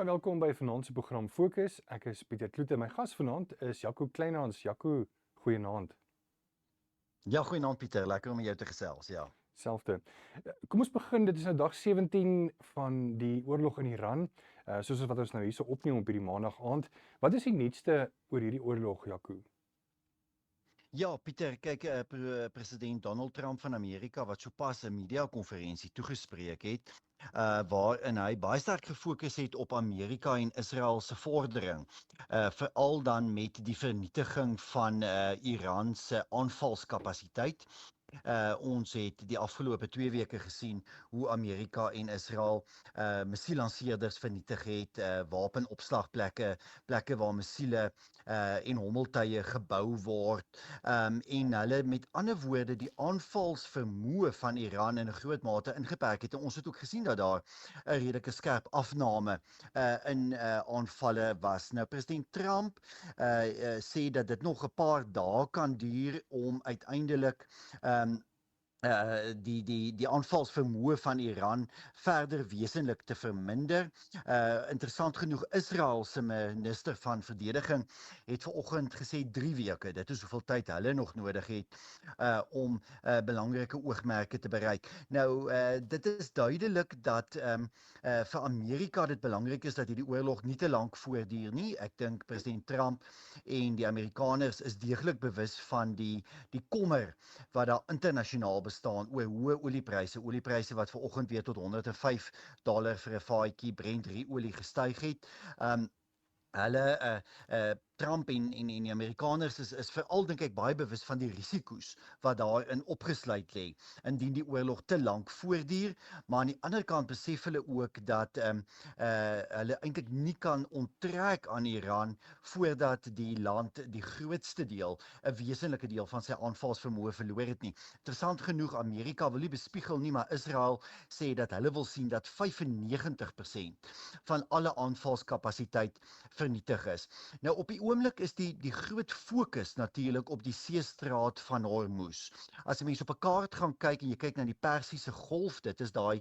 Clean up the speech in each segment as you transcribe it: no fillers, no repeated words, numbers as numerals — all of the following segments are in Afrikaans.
Baie welkom by vanaand se program Fokus. Ek is Pieter Kloete. My gas vanaand is Jaco Kleinhans. Jaco, goeienaand. Ja, goeienaand Pieter, lekker om met jou te gesels, ja. Selfde. Kom ons begin. Dit is nou dag 17 van die oorlog in Iran. Soos wat ons nou hierso opneem op hierdie maandag aand. Wat is die nuutste oor hierdie oorlog, Jaco? Ja, Pieter, kyk, president Donald Trump van Amerika wat sopas 'n media-konferensie toegespreek het, waarin hy baie sterk gefokus het op Amerika en Israel se vordering, veral dan met die vernietiging van Iran se aanvalskapasiteit. Ons het die afgelope 2 weke gesien hoe Amerika en Israel missiellanseerders vernietig het, wapenopslagplekke, plekke waar missiele en hommeltuie gebou word, en hulle met ander woorde die aanvalsvermoë van Iran in 'n groot mate ingeperk het. En ons het ook gesien dat daar 'n redelike skerp afname in aanvalle was. Nou president Trump sê dat dit nog 'n paar dae kan duur om uiteindelik die aanvalsvermoë van Iran verder wesenlik te verminder. Interessant genoeg, Israel se minister van verdediging het vanoggend gesê 3 weke. Dit is hoeveel tyd hulle nog nodig het om belangrike oogmerke te bereik. Nou, dit is duidelik dat vir Amerika dit belangrik is dat hierdie oorlog nie te lank voortduur nie. Ek dink president Trump en die Amerikaners is deeglik bewus van die kommer wat daar internasionaal bestaan oor hoë oliepryse wat vanoggend weer tot $105 vir 'n vaatjie Brent olie gestyg het. Hulle Trump en die Amerikaners is veral dink ek baie bewus van die risiko's wat daarin opgesluit lê indien die oorlog te lank voortduur, maar aan die ander kant besef hulle ook dat hulle eintlik nie kan onttrek aan Iran voordat die land die grootste deel, 'n wesenlike deel van sy aanvalsvermoë verloor het nie. Interessant genoeg, Amerika wil nie bespiegel nie, maar Israel sê dat hulle wil sien dat 95% van alle aanvalskapasiteit vernietig is. Nou op die oomblik is die groot fokus natuurlik op die seestraat van Hormuz. As 'n mens op 'n kaart gaan kyk en jy kyk na die Persiese Golf, dit is daai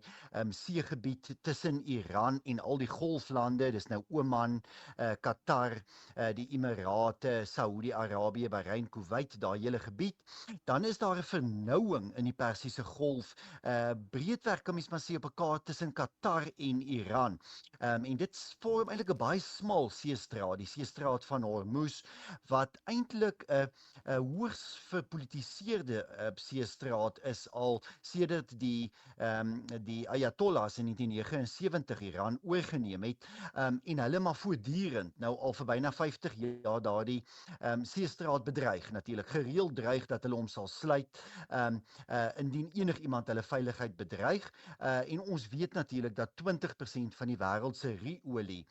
seegebied tussen Iran en al die golflande, dis nou Oman, Qatar, die Emirate, Saudi-Arabië, Bahrein, Kuwait, daai hele gebied, dan is daar 'n vernouing in die Persiese Golf, breedweg kan mens maar sê op 'n kaart tussen Qatar en Iran. En dit vorm eintlik 'n baie smal seestraat, die seestraat van Hormuz, wat eintlik 'n hoogs verpolitiseerde seestraat is al sedert die Ayatollahs in 1979 Iran oorgeneem het, en hulle maar voortdurend nou al vir byna 50 jaar daardie seestraat bedreig, natuurlik gereeld dreig dat hulle hom sal sluit indien enigiemand hulle veiligheid bedreig, en ons weet natuurlik dat 20% van die wêreld se olie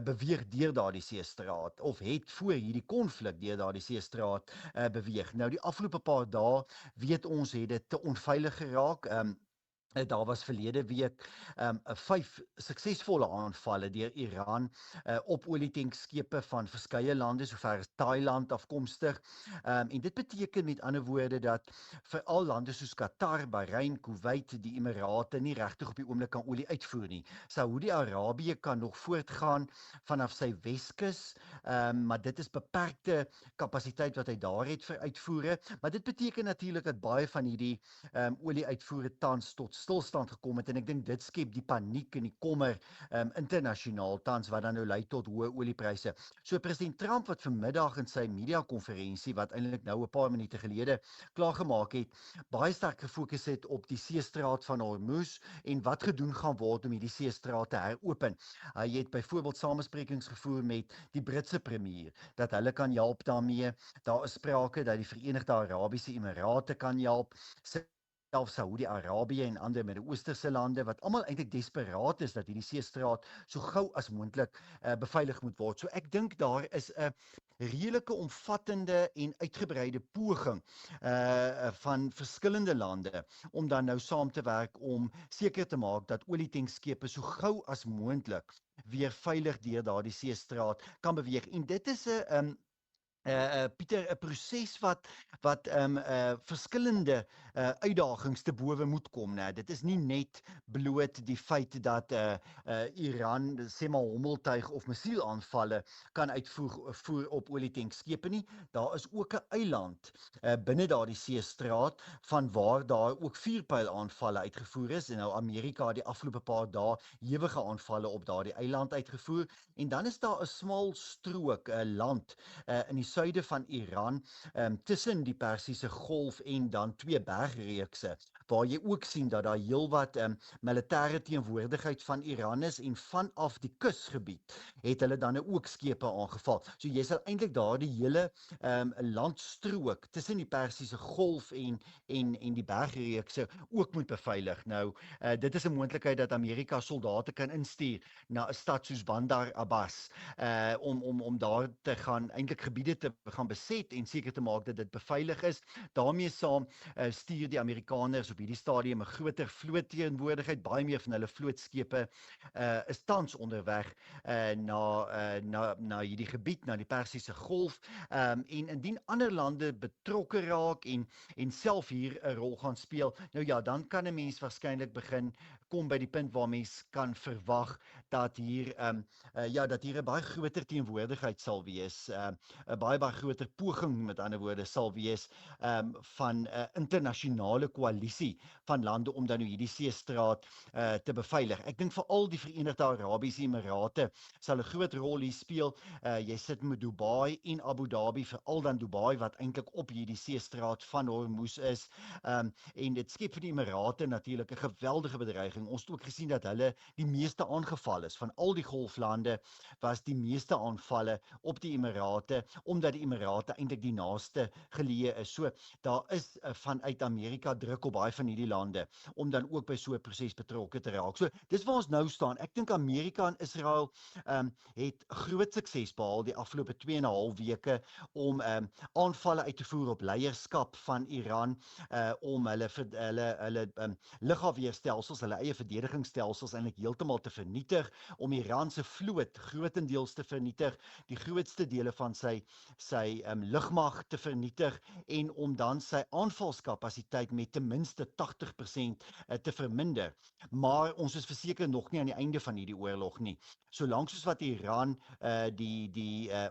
beweeg deur daardie seestraat of het voor hierdie konflik deur daardie seestraat beweeg. Nou die afgelope paar dae weet ons het dit te onveilig geraak. Daar was verlede week 5 suksesvolle aanvalle deur Iran op olietankschepe van verskeie lande, sover as Thailand afkomstig. En dit beteken met ander woorde dat veral lande soos Qatar, Bahrein, Kuwait, die Emirate nie regtig op die oomblik kan olie uitvoer nie. Saudi-Arabië kan nog voortgaan vanaf sy Weskus, maar dit is beperkte kapasiteit wat hy daar het vir uitvoere. Maar dit beteken natuurlik dat baie van hierdie olie-uitvoere tans tot stilstand gekom het, en ek dink dit skep die paniek en die kommer internasionaal tans, wat dan nou lei tot hoë oliepryse. So president Trump wat vanmiddag in sy media-konferensie, wat eintlik nou 'n paar minute gelede klaargemaak het, baie sterk gefokus het op die seestraat van Hormuz en wat gedoen gaan word om hierdie seestraat te heropen. Hy het byvoorbeeld samesprekings gevoer met die Britse premier, dat hulle kan help daarmee. Daar is sprake dat die Verenigde Arabiese Emirate kan help, selfs Saudi-Arabië en ander Midde-Oosterse lande, wat almal eintlik desperaat is dat hierdie seestraat so gou as moontlik beveilig moet word. So ek dink daar is 'n redelike omvattende en uitgebreide poging van verskillende lande om dan nou saam te werk om seker te maak dat olietankschepe so gou as moontlik weer veilig deur daardie seestraat kan beweeg. En dit is 'n Pieter, 'n proses wat verskillende uitdagings te bowe moet kom, né? Dit is nie net bloot die feit dat Iran sê maar hommeltuig of missielaanvalle kan voer op olietanksskepe nie. Daar is ook 'n eiland binne daardie seestraat van waar daar ook vuurpylaanvalle uitgevoer is en nou Amerika het die afgelope paar dae hewige aanvalle op daardie eiland uitgevoer en dan is daar 'n smal strook, 'n land in die suide van Iran, tussen die Persiese Golf en dan twee bergreekse, waar jy ook sien dat daar heelwat militêre teenwoordigheid van Iran is en vanaf die kusgebied het hulle dan ook skepe aangeval. So jy sal eintlik daardie hele landstrook tussen die Persiese Golf en die bergreekse ook moet beveilig. Nou, dit is 'n moontlikheid dat Amerika soldate kan instuur na 'n stad soos Bandar Abbas om daar te gaan eintlik gebiede te gaan beset en seker te maak dat dit beveilig is. daarmee saam stuur die Amerikaners op hierdie stadium 'n groter vlootteenwoordigheid. Baie meer van hulle vlootskepe is tans onderweg na hierdie gebied, na die Persiese Golf. En indien ander lande betrokke raak en self hier 'n rol gaan speel, nou ja, dan kan 'n mens waarskynlik begin kom by die punt waar mens kan verwag dat hier dat hier 'n baie groter teenwoordigheid sal wees, 'n baie groter poging, met ander woorde, sal wees van 'n internasionale koalisie van lande om dan nou hierdie seestraat te beveilig. Ek dink veral die Verenigde Arabiese Emirate sal 'n groot rol hier speel. Jy sit met Dubai en Abu Dhabi, veral dan Dubai wat eintlik op hierdie seestraat van Hormuz is. En dit skep vir die Emirate natuurlik 'n geweldige bedreiging. Ons het ook gesien dat hulle die meeste aangeval is. Van al die golflande was die meeste aanvalle op die Emirate, omdat die Emirate eintlik die naaste geleë is. So daar is vanuit Amerika druk op baie van hierdie lande om dan ook by so 'n proses betrokke te raak. So dis waar ons nou staan. Ek dink Amerika en Israel het groot sukses behaal die afgelope 2,5 weke om aanvalle uit te voer op leierskap van Iran, om hulle lugafweerstelsels, hulle eie verdedigingsstelsels eintlik heeltemal te vernietig, om Iran se vloot grootendeels te vernietig, die grootste dele van sy lugmag te vernietig en om dan sy aanvalskapasiteit met ten minste 80% te verminder. Maar ons is verseker nog nie aan die einde van hierdie oorlog nie. Solank soos wat Iran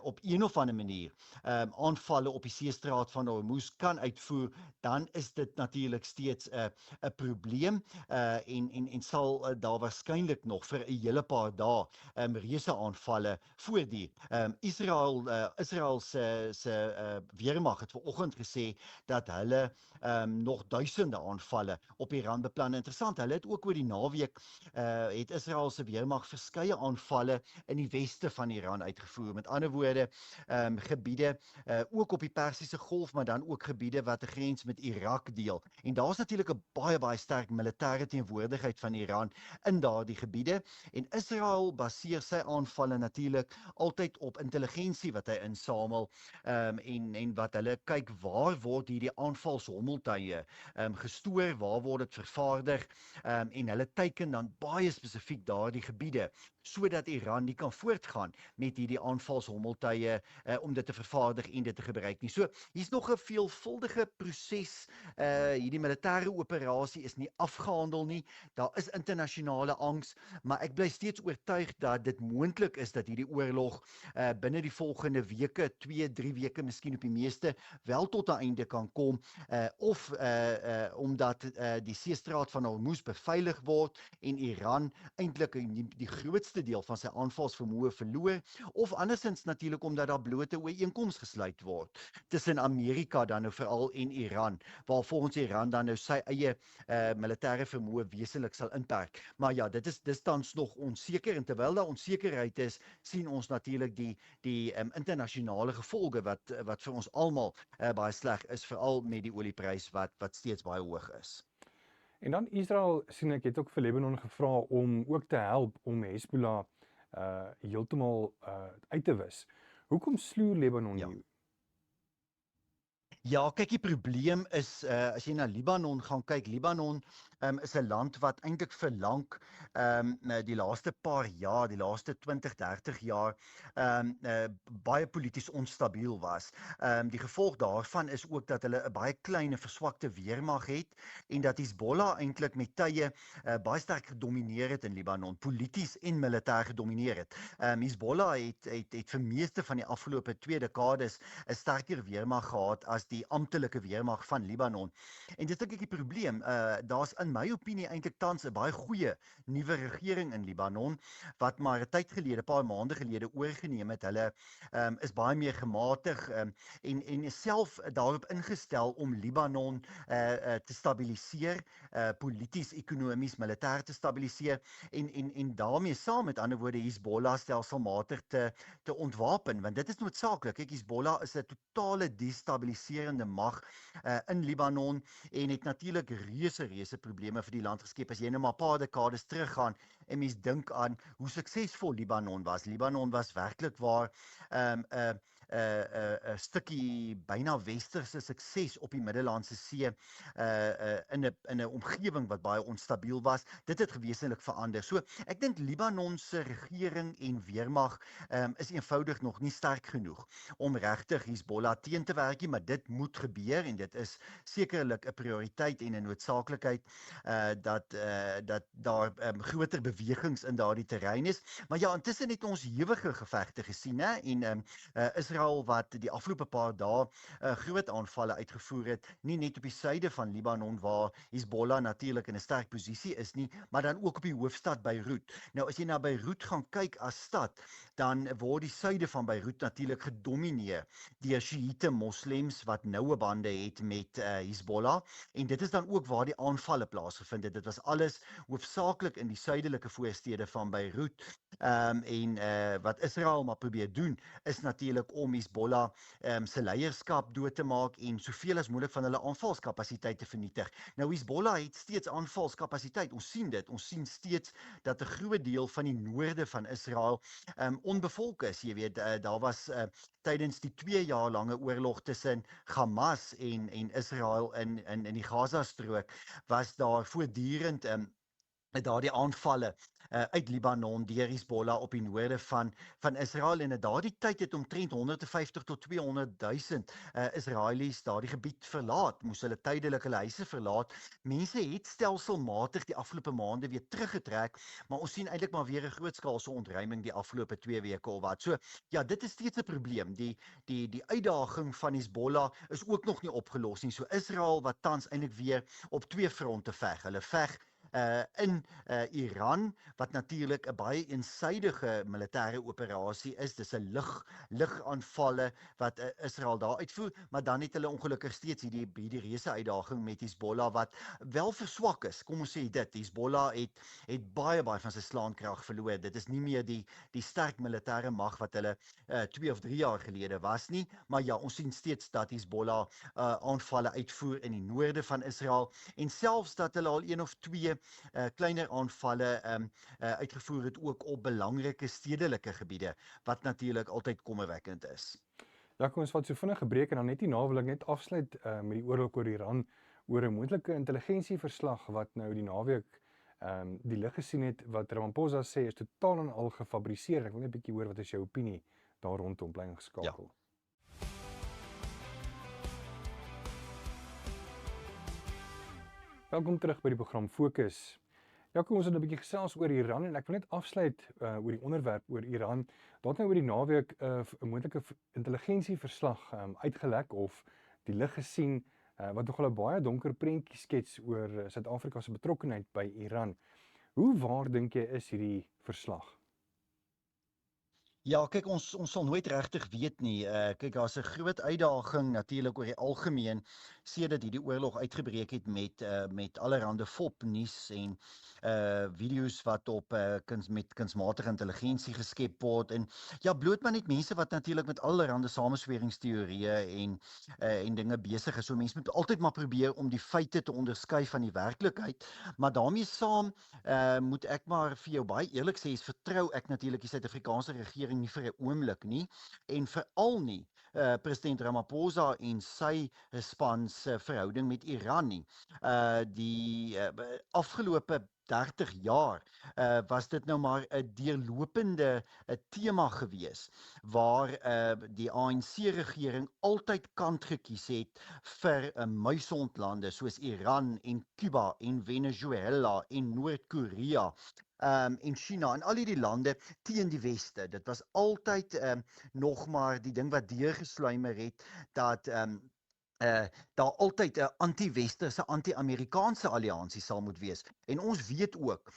op een of ander manier aanvalle op die seestraat van Hormuz kan uitvoer, dan is dit natuurlik steeds 'n probleem en sal daar waarskynlik nog vir 'n hele paar dae reuse aanvalle voortduur. Israel se weermag het vanoggend gesê dat hulle nog duisende aanvalle op Iran beplan. Interessant, hulle het ook oor die naweek het Israel se weermag verskeie aanvalle in die weste van Iran uitgevoer. Met ander woorde, gebiede ook op die Persiese Golf, maar dan ook gebiede wat 'n grens met Irak deel. En daar's natuurlik 'n baie sterk militêre teenwoordigheid van Iran in daardie gebiede. En Israel baseer sy aanvalle natuurlik altyd op intelligensie wat hy insamel, en wat hulle kyk, waar word hierdie aanvalshommeltuie gestoor, waar word dit vervaardig, en hulle teiken dan baie spesifiek daardie gebiede, sodat Iran nie kan voortgaan met hierdie aanvalshommeltuie om dit te vervaardig en dit te gebruik nie. So, hier's nog 'n veelvuldige proses. Hierdie militêre operasie is nie afgehandel nie. Daar is internasionale angs, maar ek bly steeds oortuig dat dit moontlik is dat hierdie oorlog binne die volgende weke, 2-3 weke miskien op die meeste, wel tot 'n einde kan kom, of omdat die seestraat van Hormuz beveilig word en Iran eintlik die grootste deel van sy aanvalsvermoë verloor, of andersins natuurlik omdat daar blote ooreenkoms gesluit word tussen Amerika dan nou veral en Iran, waar volgens Iran dan nou sy eie militêre vermoë wesentlik sal inperk. Maar ja, dis tans nog onseker, en terwyl daar onsekerheid is, sien ons natuurlik die internasionale gevolge wat vir ons almal baie sleg is, veral met die olieprys wat steeds baie hoog is. En dan Israel, sien ek, het ook vir Lebanon gevra om ook te help om Hezbollah heeltemal uit te wis. Hoekom sloer Lebanon Ja. hier? Ja, kyk, die probleem is as jy na Libanon gaan kyk, Libanon is 'n land wat eintlik vir lank die laaste paar jaar, die laaste 20, 30 jaar baie polities onstabiel was. Die gevolg daarvan is ook dat hulle 'n baie klein en verswakte weermag het en dat Hezbollah eintlik met tye baie sterk gedomeineer het in Libanon, polities en militêr gedomeineer het. Hezbollah het vir meeste van die afgelope 2 dekades 'n sterker weermag gehad as die amptelike weermag van Libanon. En dit is ek die probleem. Daar's in my opinie eintlik tans 'n baie goeie nuwe regering in Libanon wat maar 'n tyd gelede, 'n paar maande gelede oorgeneem het. Hulle is baie meer gematig en self daarop ingestel om Libanon te stabiliseer, polities, ekonomies, militêr te stabiliseer en daarmee saam met ander woorde Hezbollah stelselmatig te ontwapen, want dit is noodsaaklik. Kyk, Hezbollah is 'n totale destabiliserende mag in Libanon en het natuurlik reuse probleme vir die land geskep. As jy nou maar 'n paar dekades teruggaan en mens dink aan hoe suksesvol Libanon was. Libanon was werklik waar 'n stukkie byna westerse sukses op die Middellandse See in 'n omgewing wat baie onstabiel was. Dit het wesentlik verander. So ek dink Libanon se regering en weermag is eenvoudig nog nie sterk genoeg om regtig Hezbollah teen te werk nie, maar dit moet gebeur en dit is sekerlik 'n prioriteit en 'n noodsaaklikheid dat daar groter bewegings in daardie terrein is. Maar ja, intussen het ons hewige gevegte gesien, hè, en Israel wat die afgelope paar dae groot aanvalle uitgevoer het, nie net op die suide van Libanon waar Hezbollah natuurlik in 'n sterk posisie is nie, maar dan ook op die hoofstad Beirut. Nou as jy na Beirut gaan kyk as stad, dan word die suide van Beirut natuurlik gedomeineer deur Sjiïte moslems wat noue bande het met Hezbollah en dit is dan ook waar die aanvalle plaasgevind het. Dit was alles hoofsaaklik in die suidelike voorstede van Beirut. Wat Israel maar probeer doen is natuurlik om Hezbollah se leierskap dood te maak en soveel as moontlik van hulle aanvalskapasiteit te vernietig. Nou Hezbollah het steeds aanvalskapasiteit. Ons sien dit. Ons sien steeds dat 'n groot deel van die noorde van Israel onbevolk is. Jy weet, daar was tydens die 2 jaar lange oorlog tussen Hamas en Israel in die Gaza-strook was daar voortdurend daardie aanvalle uit Libanon deur Hezbollah op die noorde van Israel en in daardie tyd het omtrent 150 tot 200,000 Israelies daardie gebied verlaat, moes hulle tydelik hulle huise verlaat. Mense het stelselmatig die afgelope maande weer teruggetrek, maar ons sien eintlik maar weer 'n grootskaalse ontruiming die afgelope 2 weke of wat. So ja, dit is steeds 'n probleem. Die uitdaging van Hezbollah is ook nog nie opgelos nie. So Israel wat tans eintlik weer op 2 fronte veg. Hulle veg in Iran, wat natuurlik 'n baie eensydige militêre operasie is. Dis 'n lugaanvalle wat Israel daar uitvoer, maar dan het hulle ongelukkig steeds hierdie reuse uitdaging met Hezbollah wat wel verswak is. Kom ons sê dit, Hezbollah het baie van sy slaankrag verloor. Dit is nie meer die sterk militêre mag wat hulle 2 of 3 jaar gelede was nie, maar ja, ons sien steeds dat Hezbollah aanvalle uitvoer in die noorde van Israel en selfs dat hulle al 1 of 2 kleiner aanvalle uitgevoer het ook op belangrike stedelike gebiede, wat natuurlik altyd kommerwekkend is. Ja, kom ons vat so vinnig 'n breek en dan net hierna wil ek net afsluit met die oorlog oor Iran oor 'n moontlike intelligensieverslag wat nou die naweek die lig gesien het wat Ramaphosa sê is totaal en al gefabriseer. Ek wil net 'n bietjie hoor wat is jou opinie daar rondom, bly ingeskakel. Ja. Welkom terug by die program Fokus. Ja, kom ons het 'n bietjie gesels oor Iran en ek wil net afsluit oor die onderwerp oor Iran. Daar het nou oor die naweek 'n moontlike intelligensieverslag uitgelek of die lig gesien wat nogal 'n baie donker prentjie skets oor Suid-Afrika se betrokkeheid by Iran. Hoe waar dink jy is hierdie verslag? Ja, kyk, ons sal nooit regtig weet nie. Kyk, daar's 'n groot uitdaging natuurlik oor die algemeen sedert hierdie oorlog uitgebreek het met allerlei fopnuus en video's wat op met kunsmatige intelligensie geskep word en ja, bloot maar net mense wat natuurlik met allerlei samesweringsteorieë en dinge besig is. So mense moet altyd maar probeer om die feite te onderskei van die werklikheid, maar daarmee saam moet ek maar vir jou baie eerlik sê, vertrou ek natuurlik die Suid-Afrikaanse regering regering nie vir 'n oomblik nie en veral nie president Ramaphosa en sy span se verhouding met Iran nie. Die afgelope 30 jaar was dit nou maar 'n deurlopende tema gewees waar die ANC regering altyd kant gekies het vir muisondlande soos Iran en Cuba en Venezuela en Noord-Korea en China en al hierdie lande teen die weste. Dit was altyd nog maar die ding wat deurgesluimer het dat daar altyd 'n anti-westerse, anti-Amerikaanse alliansie sal moet wees. En ons weet ook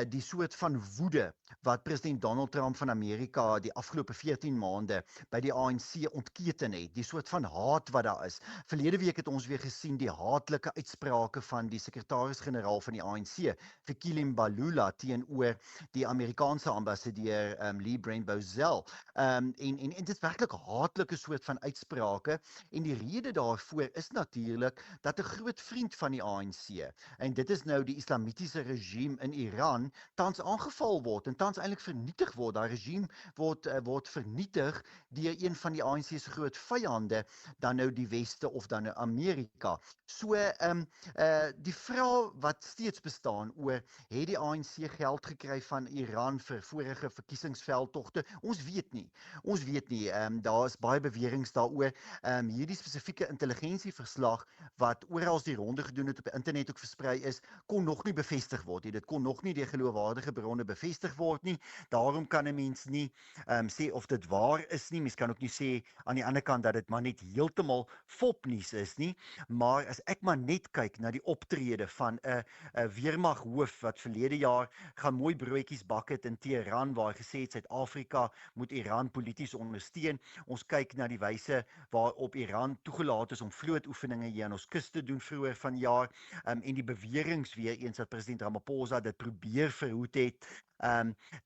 die soort van woede wat president Donald Trump van Amerika die afgelope 14 maande by die ANC ontketen het, die soort van haat wat daar is. Verlede week het ons weer gesien die haatlike uitsprake van die sekretaris-generaal van die ANC, Fikile Mbalula, teenoor die Amerikaanse ambassadeur Lee Brent Bozell. En dit is werklik haatlike soort van uitsprake en die rede daarvoor is natuurlik dat 'n groot vriend van die ANC, en dit is nou die islamitiese regime in Iran, tans aangeval word en tans eintlik vernietig word. Daai regime word vernietig deur een van die ANC se groot vyande, dan nou die Weste of dan nou Amerika. So die vraag wat steeds bestaan oor het die ANC geld gekry van Iran vir vorige verkiesingsveldtogte? Ons weet nie. Daar is baie beweringe daaroor. Hierdie spesifieke intelligensieverslag wat oral die ronde gedoen het op die internet ook versprei is, kon nog nie bevestig word nie. Dit kon nog nie deur geloofwaardige bronne bevestig word nie. Daarom kan 'n mens nie sê of dit waar is nie. Mens kan ook nie sê aan die ander kant dat dit maar net heeltemal fopnuus is nie. Maar as ek maar net kyk na die optrede van 'n weermaghoof wat verlede jaar gaan mooi broodjies bak het in Teheran waar hy gesê het Suid-Afrika moet Iran polities ondersteun. Ons kyk na die wyse waarop Iran toegelaat is om vlootoefeninge hier aan ons kus te doen vroeër vanjaar en die beweringe weer eens dat president Ramaphosa dit probeer verhoed het.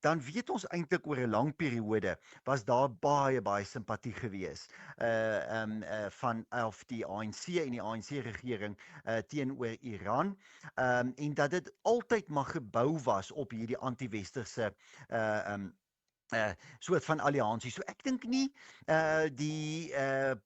Dan weet ons eintlik oor 'n lang periode was daar baie simpatie gewees van die ANC en die ANC regering teenoor Iran en dat dit altyd maar gebou was op hierdie anti-westerse soort van alliansie. So ek dink nie die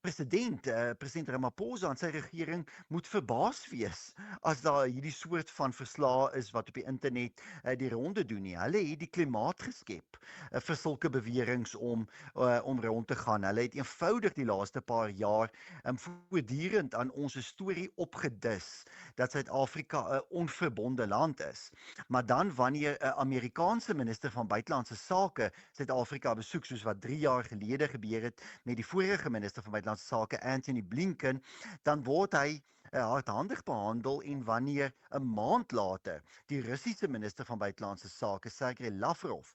president Ramaphosa en sy regering moet verbaas wees as daar hierdie soort van verslae is wat op die internet die ronde doen nie. Hulle het die klimaat geskep vir sulke beweringe om rond te gaan. Hulle het eenvoudig die laaste paar jaar voortdurend aan ons storie opgedis dat Suid-Afrika 'n onverbonde land is. Maar dan wanneer 'n Amerikaanse minister van buitelandse sake Suid-Afrika besoek, soos wat 3 jaar gelede gebeur het met die vorige minister van buitelandse sake Antony Blinken, dan word hy hardhandig behandel en wanneer 'n maand later die Russiese minister van buitelandse sake Sergei Lavrov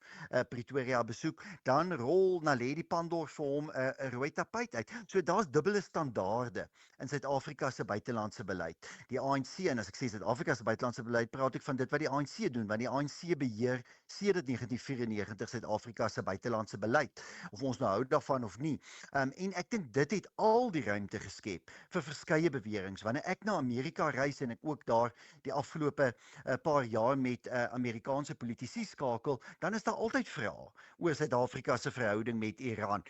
Pretoria besoek, dan rol Naledi Pandor vir hom 'n rooi tapuit uit. So daar's dubbele standaarde in Suid-Afrika se buitelandse beleid. Die ANC, en as ek sê Suid-Afrika se buitelandse beleid, praat ek van dit wat die ANC doen, want die ANC beheer sedert 1994 Suid-Afrika se buitelandse beleid, of ons nou hou daarvan of nie. En ek dink dit het al die ruimte geskep vir verskeie beweringe. Wanneer ek na Amerika reis en ek ook daar die afgelope paar jaar met Amerikaanse politici skakel, dan is daar altyd vrae oor Suid-Afrika se verhouding met Iran.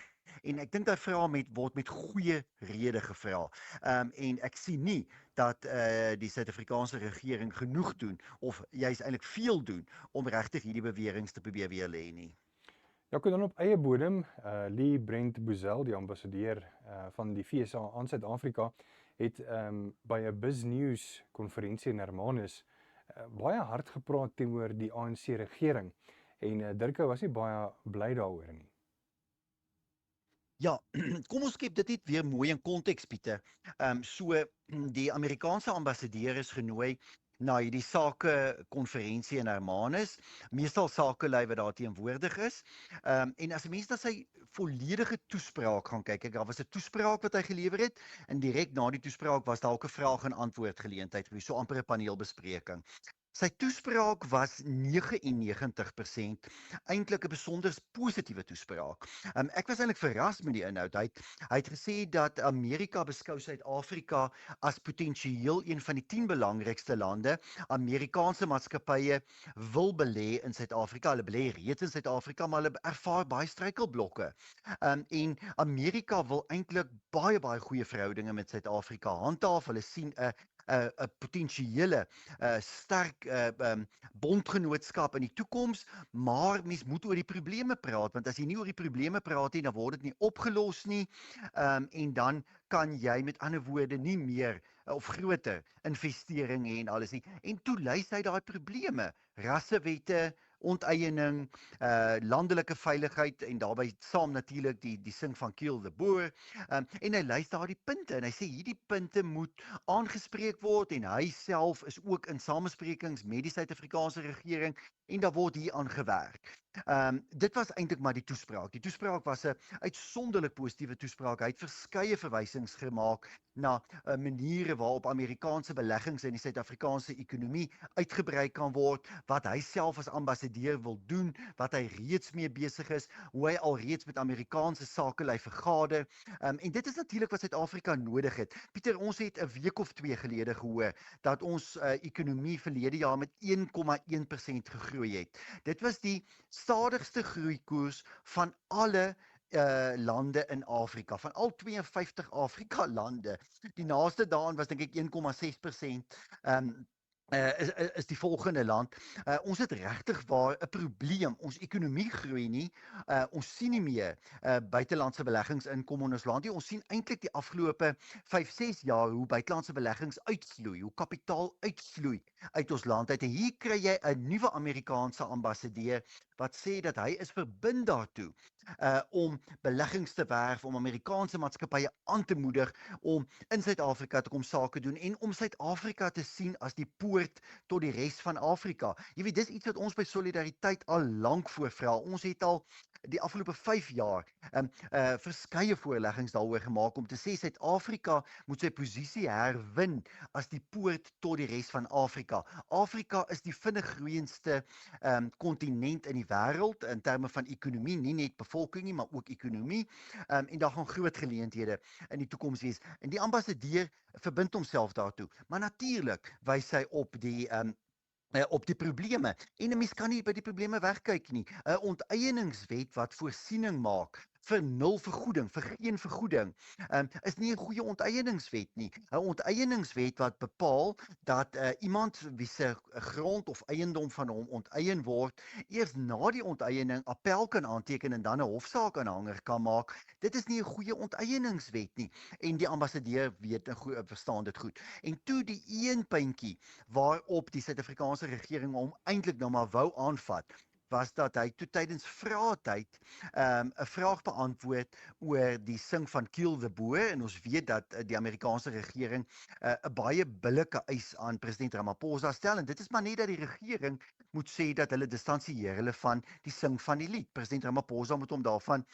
En ek dink daai vrae word met goeie rede gevra. En ek sien nie dat die Suid-Afrikaanse regering genoeg doen of juist eintlik veel doen om regtig hierdie beweringe te probeer weerlê nie. Ja, dan op eie bodem, Lee Brent Bozell, die ambassadeur van die FSA aan Suid-Afrika, het by 'n BizNews konferensie in Hermanus baie hard gepraat teenoor die ANC regering en Dirk was nie baie bly daaroor nie. Ja, kom ons skep dit net weer mooi in konteks, Pieter. So die Amerikaanse ambassadeur is genooi na hierdie sakekonferensie in Hermanus, meestal sakelei wat daar teenwoordig is. En as 'n mens na sy volledige toespraak gaan kyk, daar was 'n toespraak wat hy gelewer het en direk na die toespraak was daar ook 'n vraag en antwoord geleentheid gewees, so amper 'n paneelbespreking. Sy toespraak was 99% eintlik 'n besonder positiewe toespraak. Ek was eintlik verras met die inhoud. Hy het gesê dat Amerika beskou Suid-Afrika as potensieel een van die 10 belangrikste lande. Amerikaanse maatskappye wil belê in Suid-Afrika. Hulle belê reeds in Suid-Afrika, maar hulle ervaar baie struikelblokke. En Amerika wil eintlik baie goeie verhoudinge met Suid-Afrika handhaaf. Hulle sien 'n potensiële sterk bondgenootskap in die toekoms, maar mens moet oor die probleme praat, want as jy nie oor die probleme praat nie, dan word dit nie opgelos nie, en dan kan jy met ander woorde nie meer of groter investering hê en alles nie. En toe lys hy daai probleme, rassewette, onteiening, landelike veiligheid en daarbey saam natuurlik die sing van Kill the Boer. En hy lys daardie punte en hy sê hierdie punte moet aangespreek word en hy self is ook in samesprekings met die Suid-Afrikaanse regering en daar word hier aan gewerk. Dit was eintlik maar die toespraak. Die toespraak was 'n uitsonderlik positiewe toespraak. Hy het verskeie verwysings gemaak na maniere waarop Amerikaanse beleggings in die Suid-Afrikaanse ekonomie uitgebrei kan word, wat hy self as ambassadeur wil doen, wat hy reeds mee besig is, hoe hy alreeds met Amerikaanse sakelei vergader. En dit is natuurlik wat Suid-Afrika nodig het. Pieter, ons het 'n week of 2 gelede gehoor dat ons ekonomie verlede jaar met 1,1% gegroei het. Dit was die stadigste groeikoers van alle lande in Afrika, van al 52 Afrika lande. Die naaste daaraan was dink ek 1,6%. Is die volgende land. Ons het regtig waar 'n probleem. Ons ekonomie groei nie. Ons sien nie meer buitelandse beleggingsinkom in ons land nie. Ons sien eintlik die afgelope 5-6 jaar hoe buitelandse beleggings uitvloei, hoe kapitaal uitvloei uit ons land uit. En hier kry jy 'n nuwe Amerikaanse ambassadeur wat sê dat hy is verbind daartoe om beleggings te werf, om Amerikaanse maatskappye aan te moedig om in Suid-Afrika te kom sake doen en om Suid-Afrika te sien as die poort tot die res van Afrika. Jy weet, dis iets wat ons by Solidariteit al lank voorvra. Ons het al die afgelope 5 jaar verskeie voorleggings daaroor gemaak om te sê Suid-Afrika moet sy posisie herwin as die poort tot die res van Afrika. Afrika is die vinnig groeiendste kontinent in die wêreld in terme van ekonomie, nie net bevolking nie, maar ook ekonomie. En daar gaan groot geleenthede in die toekoms wees. En die ambassadeur verbind homself daartoe. Maar natuurlik wys hy op die probleme. En 'n mens kan nie by die probleme wegkyk nie. 'n Onteieningswet wat voorsiening maak vir nul vergoeding, vir geen vergoeding, is nie 'n goeie onteieningswet nie. 'n Onteieningswet wat bepaal dat iemand wie se grond of eiendom van hom onteien word, eers na die onteiening appel kan aanteken en dan 'n hofsaak aanhanger kan maak. Dit is nie 'n goeie onteieningswet nie. En die ambassadeur weet en verstaan dit goed. En toe die een puntjie waarop die Suid-Afrikaanse regering hom eintlik nou maar wou aanvat, was dat hy toe tydens vraatyd 'n vraag beantwoord oor die sing van Kill the Boer en ons weet dat die Amerikaanse regering 'n baie billike eis aan president Ramaphosa stel en dit is maar net dat die regering moet sê dat hulle distansieer hulle van die sing van die lied. President Ramaphosa moet hom daarvan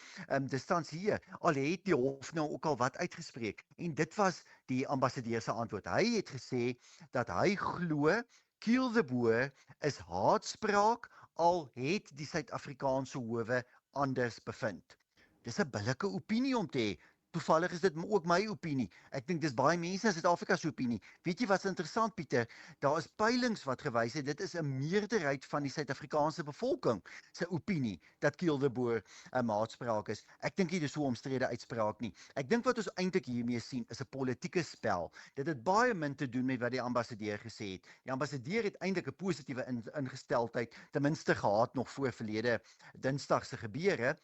distansieer. Al het die hof nou ook al wat uitgespreek en dit was die ambassadeur se antwoord. Hy het gesê dat hy glo Kill the Boer is haatspraak al het die Suid-Afrikaanse howe anders bevind. Dis 'n billike opinie om te hê. Toevallig is dit ook my opinie. Ek dink dis baie mense in Suid-Afrika se opinie. Weet jy wat's interessant, Pieter? Daar is peilings wat gewys het dit is 'n meerderheid van die Suid-Afrikaanse bevolking se opinie dat Kill the Boer 'n haatspraak is. Ek dink nie dis so 'n omstrede uitspraak nie. Ek dink wat ons eintlik hiermee sien is 'n politieke spel. Dit het baie min te doen met wat die ambassadeur gesê het. Die ambassadeur het eintlik 'n positiewe ingesteldheid ten minste gehad nog voor verlede Dinsdag se gebeure.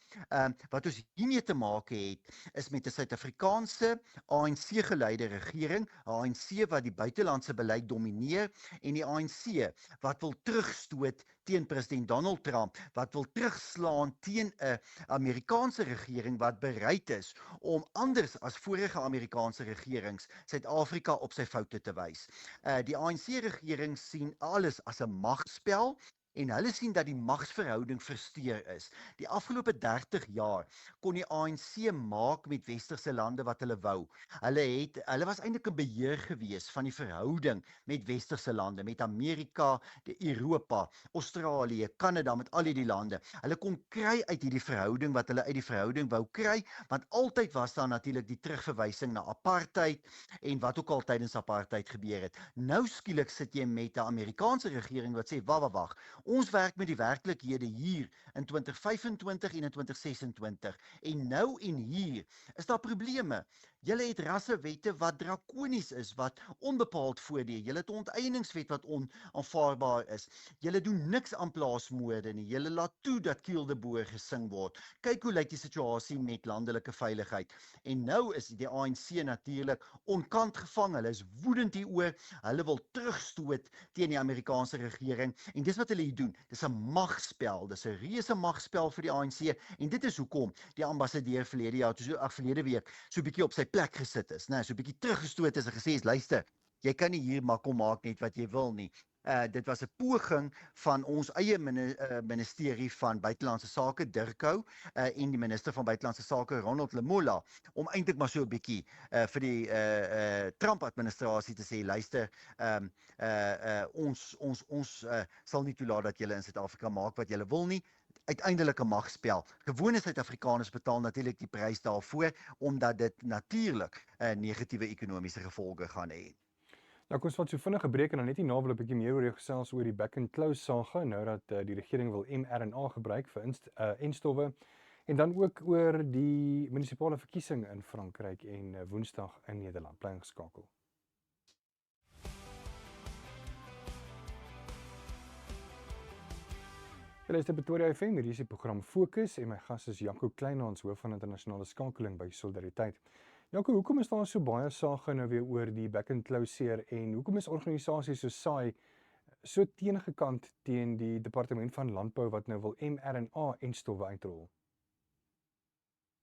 Wat ons hiermee te maak het is met 'n Suid-Afrikaanse ANC-geleide regering, ANC wat die buitelandse beleid domineer en die ANC wat wil terugstoot teen president Donald Trump, wat wil terugslaan teen 'n Amerikaanse regering wat bereid is om anders as vorige Amerikaanse regerings Suid-Afrika op sy foute te wys. Die ANC-regering sien alles as 'n magspel en hulle sien dat die magsverhouding versteur is. Die afgelope 30 jaar kon die ANC maak met westerse lande wat hulle wou. Hulle was eintlik 'n beheer gewees van die verhouding met westerse lande, met Amerika, Europa, Australië, Kanada, met al hierdie lande. Hulle kon kry uit hierdie verhouding wat hulle uit die verhouding wou kry, want altyd was daar natuurlik die terugverwysing na apartheid en wat ook al tydens apartheid gebeur het. Nou skielik sit jy met 'n Amerikaanse regering wat sê, wag, ons werk met die werklikhede hier in 2025 en in 2026 en nou en hier is daar probleme. Julle het rassewette wat drakonies is, wat onbepaald voordeel. Julle het 'n onteieningswet wat onaanvaarbaar is. Julle doen niks aan plaasmoorde nie. Julle laat toe dat Kiel de Boer gesing word. Kyk hoe lyk die situasie met landelike veiligheid. En nou is die ANC natuurlik onkant gevang. Hulle is woedend hieroor. Hulle wil terugstoot teen die Amerikaanse regering. En dis wat hulle hier doen. Dis 'n magspel. Dis 'n reuse magspel vir die ANC. En dit is hoekom die ambassadeur verlede week so 'n bietjie op sy plek gesit is, so 'n bietjie teruggestoot is en gesê is, luister, jy kan nie hier maar kom maak net wat jy wil nie. Dit was 'n poging van ons eie ministerie van buitelandse sake, Dirkou, en die minister van buitelandse sake, Ronald Lamola, om eintlik maar so 'n bietjie vir die Trump-administrasie te sê, luister, ons sal nie toelaat dat julle in Suid-Afrika maak wat julle wil nie. Uiteindelik 'n magspel. Gewone Suid-Afrikaners betaal natuurlik die prys daarvoor, omdat dit natuurlik negatiewe ekonomiese gevolge gaan hê. Nou kom ons vat so vinnige breek en dan net hierna wil 'n bietjie meer oor jou gesels oor die back and close saga, nou dat die regering wil mRNA gebruik vir enstowwe en dan ook oor die munisipale verkiesing in Frankryk en Woensdag in Nederland. Bly ingeskakel. Julle is by Pretoria FM, hier is die program Fokus en my gas is Jaco Kleinhans, hoof van internasionale skakeling by Solidariteit. Jaco, hoekom is daar so baie sage nou weer oor die back and close en hoekom is organisasies so SAI so teengekant teen die Departement van Landbou wat nou wil mRNA en stowwe uitrol?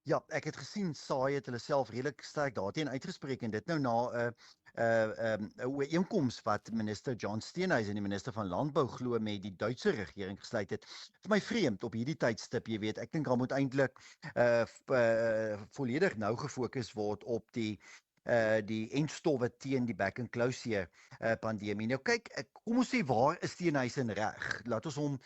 Ja, ek het gesien SAI het hulle self redelik sterk daarteen uitgespreek en dit nou na 'n ooreenkoms wat minister John Steenhuisen, die minister van Landbou, glo met die Duitse regering gesluit het. Vir my vreemd op hierdie tydstip, jy weet, ek dink daar moet eintlik volledig nou gefokus word op die enstowwe teen die back and close pandemie. Nou kyk, kom ons sê waar is Steenhuisen reg? Laat ons hom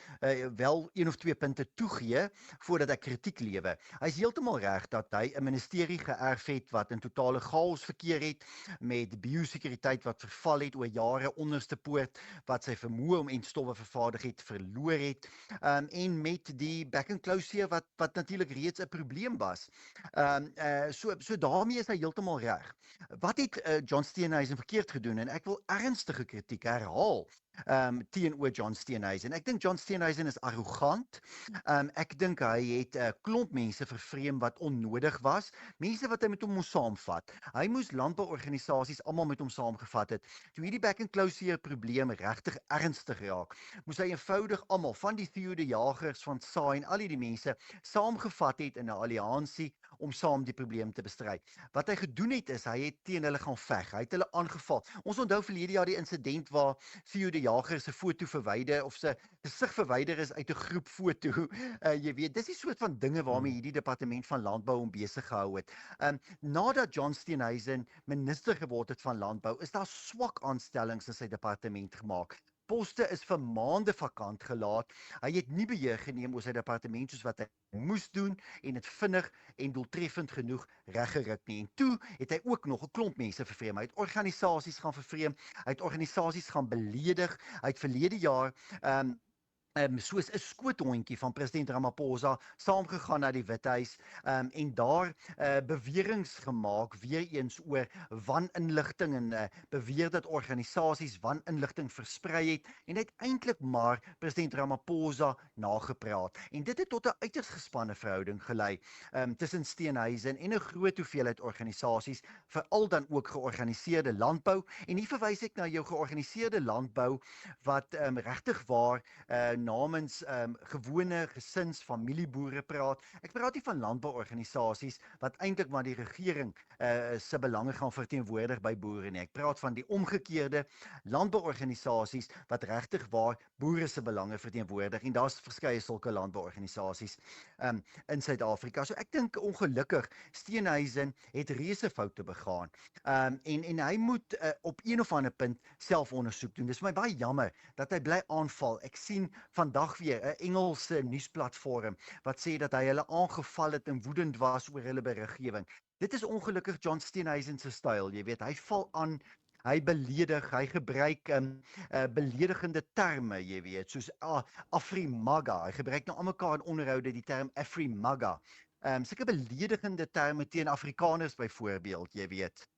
wel 1 of 2 punte toegee voordat ek kritiek lewe. Hy is heeltemal reg dat hy 'n ministerie geërf het wat in totale chaos verkeer het, met biosekuriteit wat verval het oor jare, onderste poort wat sy vermoë om enstowwe vervaardig het verloor het, en met die back and close wat natuurlik reeds 'n probleem was. So daarmee is hy heeltemal reg. Wat het John Steenhuisen verkeerd gedoen? En ek wil ernstige kritiek herhaal teenoor John Steenhuisen. Ek dink John Steenhuisen is arrogant. Ek dink hy het 'n klomp mense vervreem wat onnodig was. Mense wat hy met hom moes saamvat. Hy moes landbouorganisasies almal met hom saamgevat het. Toe hierdie back and close probleem regtig ernstig raak, moes hy eenvoudig almal van die Theo de Jagers van SAI en al hierdie mense saamgevat het in 'n alliansie om saam die probleem te bestry. Wat hy gedoen het is, hy het teen hulle gaan veg. Hy het hulle aangeval. Ons onthou verlede jaar die insident waar Theo de Jager se foto verwyder of sy gesig verwyder is uit 'n groep foto. Jy weet, dis die soort van dinge waarmee hierdie departement van landbou hom besig gehou het. Nadat John Steenhuisen minister geword het van landbou, is daar swak aanstellings in sy departement gemaak. Poste is vir maande vakant gelaat. Hy het nie beheer geneem oor sy departement soos wat hy moes doen en dit vinnig en doeltreffend genoeg reggeruk nie. En toe het hy ook nog 'n klomp mense vervreem. Hy het organisasies gaan vervreem, hy het organisasies gaan beledig. Hy het verlede jaar soos 'n skoothondjie van president Ramaphosa saamgegaan na die Withuis en daar beweringe gemaak weer eens oor waninligting en beweer dat organisasies waninligting versprei het en uiteindelik maar president Ramaphosa nagepraat. En dit het tot 'n uiters gespanne verhouding gelei tussen Steenhuisen en 'n groot hoeveelheid organisasies, veral dan ook georganiseerde landbou. En hier verwys ek na jou georganiseerde landbou wat regtig waar namens gewone gesins familieboere praat. Ek praat nie van landbouorganisasies wat eintlik maar die regering se belange gaan verteenwoordig by boere nie. Ek praat van die omgekeerde landbouorganisasies wat regtig waar boere se belange verteenwoordig en daar's verskeie sulke landbouorganisasies in Suid-Afrika. So ek dink ongelukkig Steenhuisen het reuse foute begaan. En hy moet op een of ander punt selfondersoek doen. Dis vir my baie jammer dat hy bly aanval. Ek sien vandag weer 'n Engelse nuusplatform wat sê dat hy hulle aangeval het en woedend was oor hulle beriggewing. Dit is ongelukkig John Steenhuisen se styl, jy weet, hy val aan, hy beledig, hy gebruik beledigende terme, jy weet, soos Afrimaga. Hy gebruik nou almekaar in onderhoude die term Afrimaga. Sulke beledigende terme teen Afrikaners byvoorbeeld, jy weet.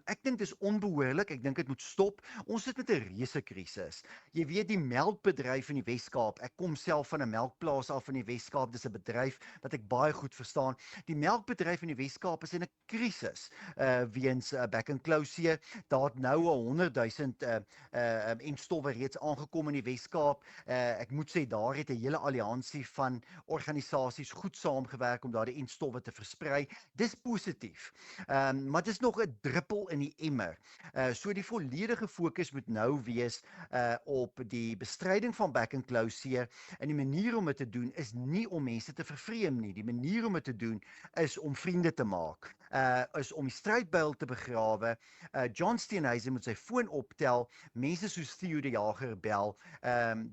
Ek dink dis onbehoorlik, ek dink dit moet stop. Ons sit met 'n reuse krisis. Jy weet die melkbedryf in die Wes-Kaap. Ek kom self van 'n melkplaas af in die Wes-Kaap. Dis 'n bedryf wat ek baie goed verstaan. Die melkbedryf in die Wes-Kaap is in 'n krisis weens back and close. Daar het nou 100,000 enstowwe reeds aangekom in die Wes-Kaap. Ek moet sê daar het 'n hele alliansie van organisasies goed saamgewerk om daardie enstowwe te versprei. Dis positief. Maar dis nog 'n druppel in die emmer. So die volledige fokus moet nou wees op die bestryding van back and close en die manier om dit te doen is nie om mense te vervreem nie. Die manier om dit te doen is om vriende te maak. Is om die strydbuil te begrawe. John Steenhuisen moet sy foon optel, mense soos Theo die Jager bel,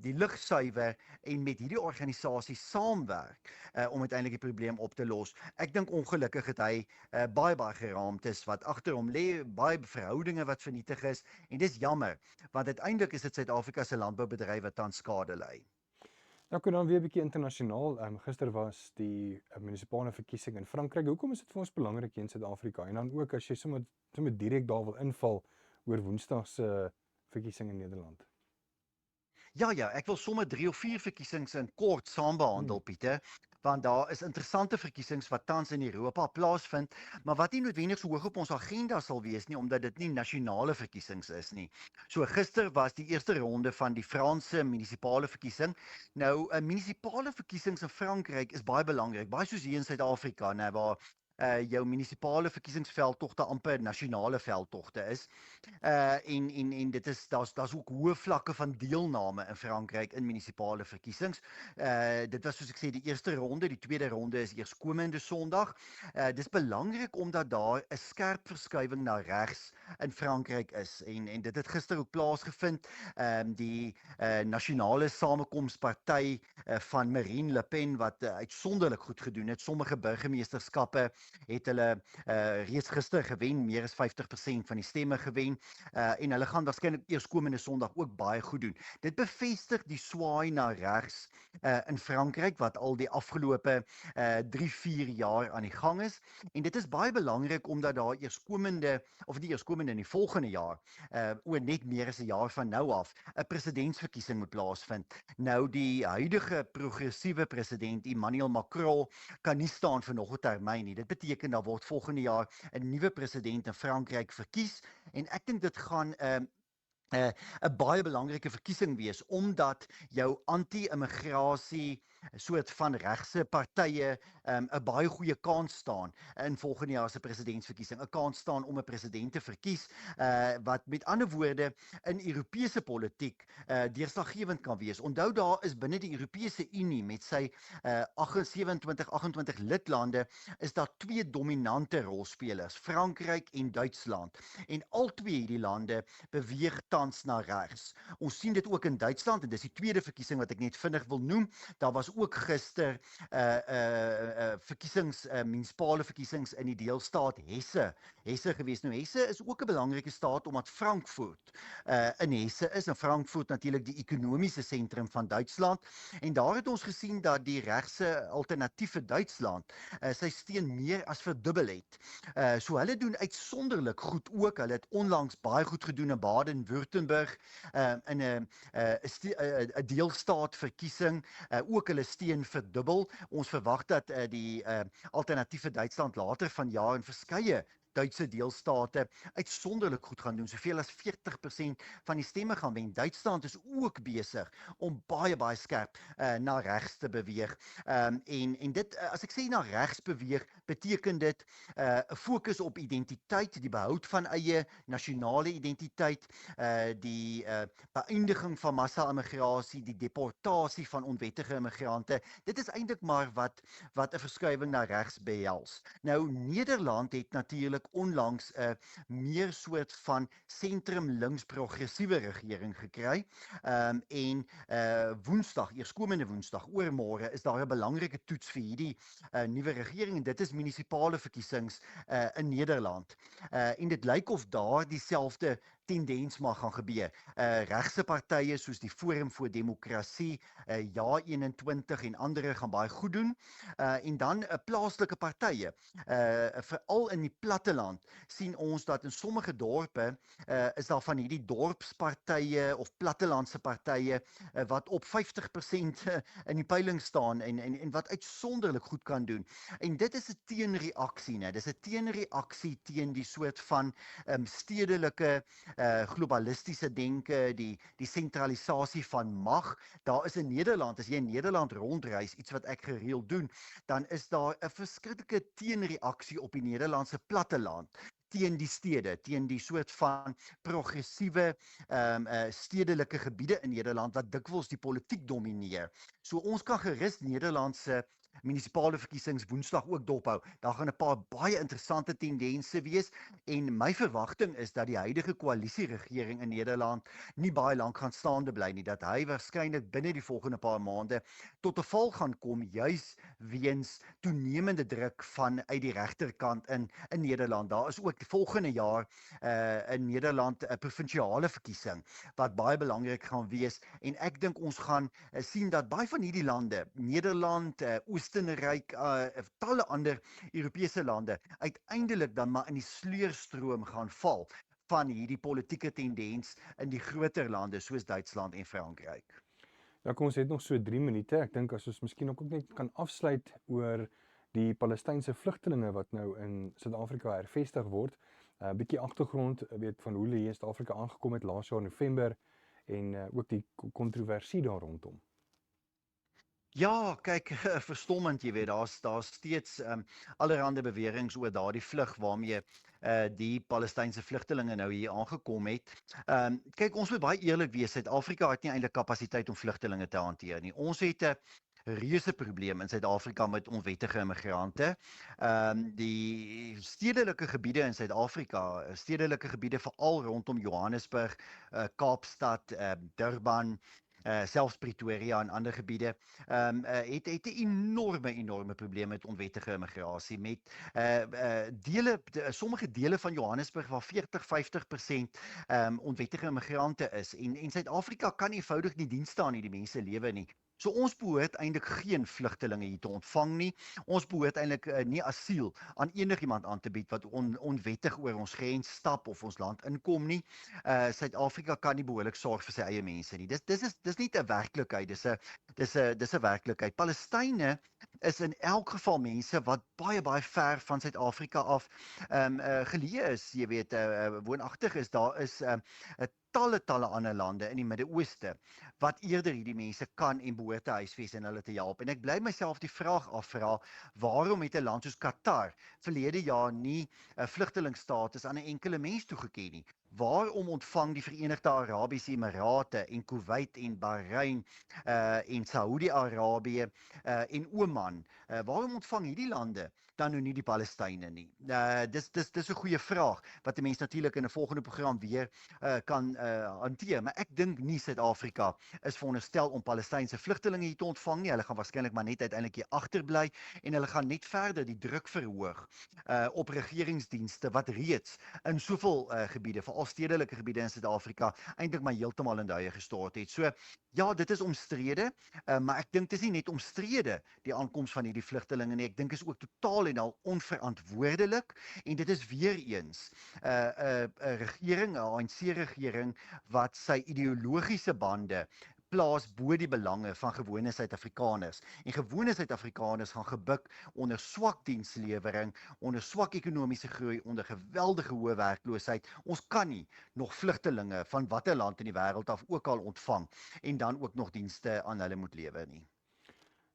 die lug suiwer en met hierdie organisasie saamwerk om uiteindelik die probleem op te los. Ek dink ongelukkig het hy baie geraamtes wat agter hom lê, baie verhoudinge wat vernietig is en dis jammer, want uiteindelik is dit Suid-Afrika se landboubedryf wat tans skade ly. Nou kan dan weer 'n bietjie internasionaal. Gister was die munisipale verkiesing in Frankryk. Hoekom is dit vir ons belangrik in Suid-Afrika? En dan ook as jy sommer direk daar wil inval oor Woensdag se verkiesing in Nederland. Ja, ek wil sommer 3 of 4 verkiesings in kort saam behandel, Pieter, want daar is interessante verkiesings wat tans in Europa plaasvind, maar wat nie noodwendig so hoog op ons agenda sal wees nie, omdat dit nie nasionale verkiesings is nie. So gister was die eerste ronde van die Franse munisipale verkiesing. Nou, munisipale verkiesings in Frankryk is baie belangrik, baie soos hier in Suid-Afrika, nou waar jou munisipale verkiesingsveldtogte amper nasionale veldtogte is. En dit is daar's ook hoë vlakke van deelname in Frankryk in munisipale verkiesings. Dit was soos ek sê die eerste ronde, die tweede ronde is eers komende Sondag. Dis belangrik omdat daar 'n skerp verskuiwing na regs in Frankryk is en dit het gister ook plaasgevind. Die nasionale samekomsparty van Marine Le Pen wat uitsonderlik goed gedoen het. Sommige burgemeesterskappe het hulle reeds gister gewen, meer as 50% van die stemme gewen, en hulle gaan waarskynlik eers komende Sondag ook baie goed doen. Dit bevestig die swaai na regs in Frankryk wat al die afgelope 3-4 jaar aan die gang is, en dit is baie belangrik omdat daar in die volgende jaar, oor net meer as 'n jaar van nou af, 'n presidentsverkiesing moet plaasvind. Nou die huidige progressiewe president Emmanuel Macron kan nie staan vir nog 'n termyn nie. Dit beteken daar word volgende jaar 'n nuwe president in Frankryk verkies en ek dink dit gaan 'n baie belangrike verkiesing wees omdat jou anti-immigrasie soort van regse partye 'n baie goeie kans staan in volgende jaar se presidentsverkiesing, 'n kans staan om 'n president te verkies wat met ander woorde in Europese politiek deurslaggewend kan wees. Onthou daar is binne die Europese Unie met sy 28 lidlande is daar 2 dominante rolspelers, Frankryk en Duitsland. En al twee hierdie lande beweeg tans na regs. Ons sien dit ook in Duitsland en dis die tweede verkiesing wat ek net vinnig wil noem. Daar was ook gister munisipale verkiesings in die deelstaat Hesse gewees. Nou Hesse is ook 'n belangrike staat omdat Frankfurt in Hesse is en Frankfurt natuurlik die ekonomiese sentrum van Duitsland. En daar het ons gesien dat die regse alternatiewe Duitsland sy steun meer as verdubbel het. So hulle doen uitsonderlik goed ook. Hulle het onlangs baie goed gedoen in Baden-Württemberg in 'n deelstaatverkiesing, ook hulle steun verdubbel. Ons verwag dat die alternatiewe Duitsland later vanjaar in verskeie Duitse deelstate uitsonderlik goed gaan doen. Soveel as 40% van die stemme gaan wen. Duitsland is ook besig om baie skerp na regs te beweeg. En dit as ek sê na regs beweeg, beteken dit 'n fokus op identiteit, die behoud van eie nasionale identiteit, die beëindiging van massa-immigrasie, die deportasie van onwettige immigrante. Dit is eintlik maar wat 'n verskuiwing na regs behels. Nou Nederland het natuurlik onlangs 'n meer soort van sentrum-links progressiewe regering gekry. En Woensdag, eerskomende Woensdag, oormôre is daar 'n belangrike toets vir hierdie nuwe regering en dit is munisipale verkiesings in Nederland. En dit lyk of daar dieselfde tendens mag gaan gebeur. Regse partye soos die Forum vir Demokrasie, Ja21 en ander gaan baie goed doen. En dan plaaslike partye. Veral in die platteland sien ons dat in sommige dorpe is daar van hierdie dorpspartye of plattelandse partye wat op 50% in die peiling staan en wat uitsonderlik goed kan doen. En dit is 'n teenreaksie, né? Dis 'n teenreaksie teen die soort van stedelike globalistiese denke, die sentralisasie van mag. Daar is in Nederland, as jy in Nederland rondreis, iets wat ek gereeld doen, dan is daar 'n verskriklike teenreaksie op die Nederlandse platteland teen die stede, teen die soort van progressiewe stedelike gebiede in Nederland wat dikwels die politiek domineer. So ons kan gerus Nederlandse munisipale verkiesings Woensdag ook dophou. Daar gaan 'n paar baie interessante tendense wees en my verwagting is dat die huidige koalisieregering in Nederland nie baie lank gaan staande bly nie, dat hy waarskynlik binne die volgende paar maande tot 'n val gaan kom, juis weens toenemende druk uit die regterkant in Nederland. Daar is ook die volgende jaar in Nederland 'n provinsiale verkiesing wat baie belangrik gaan wees en ek dink ons gaan sien dat baie van hierdie lande, Nederland, Oostenryk, talle ander Europese lande uiteindelik dan maar in die sleurstroom gaan val van hierdie politieke tendens in die groter lande soos Duitsland en Frankryk. Ja, kom ons het nog so 3 minute. Ek dink as ons miskien ook net kan afsluit oor die Palestynse vlugtelinge wat nou in Suid-Afrika hervestig word. 'n Bietjie agtergrond, weet van hoe hulle hier in Suid-Afrika aangekom het laas jaar November en ook die kontroversie daar rondom. Ja, kyk, verstommend, jy weet, daar's steeds allerhande beweringe oor daardie vlug waarmee die Palestynse vlugtelinge nou hier aangekom het. Kyk, ons moet baie eerlik wees, Suid-Afrika het nie eintlik kapasiteit om vlugtelinge te hanteer nie. Ons het 'n reuse probleem in Suid-Afrika met onwettige immigrante. Die stedelike gebiede in Suid-Afrika, stedelike gebiede veral rondom Johannesburg, Kaapstad, Durban, selfs Pretoria en ander gebiede, het 'n enorme probleem met onwettige immigrasie, met sommige dele van Johannesburg waar 40-50% onwettige immigrante is, en Suid-Afrika kan eenvoudig nie diens staan nie, die mense lewe nie. So ons behoort eintlik geen vlugtelinge hier te ontvang nie. Ons behoort eintlik nie asiel aan enigiemand aan te bied wat onwettig oor ons grens stap of ons land inkom nie. Suid-Afrika kan nie behoorlik sorg vir sy eie mense nie. Dis nie 'n werklikheid, dis 'n werklikheid. Palestynë is in elk geval mense wat baie ver van Suid-Afrika af geleë is, jy weet, woonagtig is. Daar is talle ander lande in die Midde-Ooste wat eerder hierdie mense kan en behoort te huisves en hulle te help. En ek bly myself die vraag afvra, waarom het 'n land soos Qatar verlede jaar nie 'n vlugtelingstatus aan 'n enkele mens toegeken nie? Waarom ontvang die Verenigde Arabiese Emirate en Kuwait en Bahrein en Saudi-Arabië en Oman, waarom ontvang hierdie lande dan nou nie die Palestynë nie? Dis 'n goeie vraag wat 'n mens natuurlik in 'n volgende program weer kan hanteer, maar ek dink nie Suid-Afrika is veronderstel om Palestynse vlugtelinge hier te ontvang nie. Hulle gaan waarskynlik maar net uiteindelik hier agterbly en hulle gaan net verder die druk verhoog op regeringsdienste wat reeds in soveel gebiede, veral stedelike gebiede in Suid-Afrika, eintlik maar heeltemal in duie gestort het. So ja, dit is omstrede, maar ek dink dit is nie net omstrede die aankoms van hierdie vlugtelinge nie. Ek dink is ook totaal en al onverantwoordelik en dit is weer eens 'n regering, 'n ANC regering wat sy ideologiese bande plaas bo die belange van gewone Suid-Afrikaners. En gewone Suid-Afrikaners gaan gebuk onder swak dienslewering, onder swak ekonomiese groei, onder geweldige hoë werkloosheid. Ons kan nie nog vlugtelinge van watter land in die wêreld af ook al ontvang en dan ook nog dienste aan hulle moet lewer nie.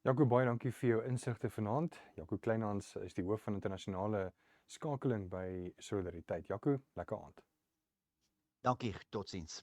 Jaco, baie dankie vir jou insigte vanaand. Jaco Kleinhans is die hoof van internasionale skakeling by Solidariteit. Jaco, lekker aand. Dankie, totsiens.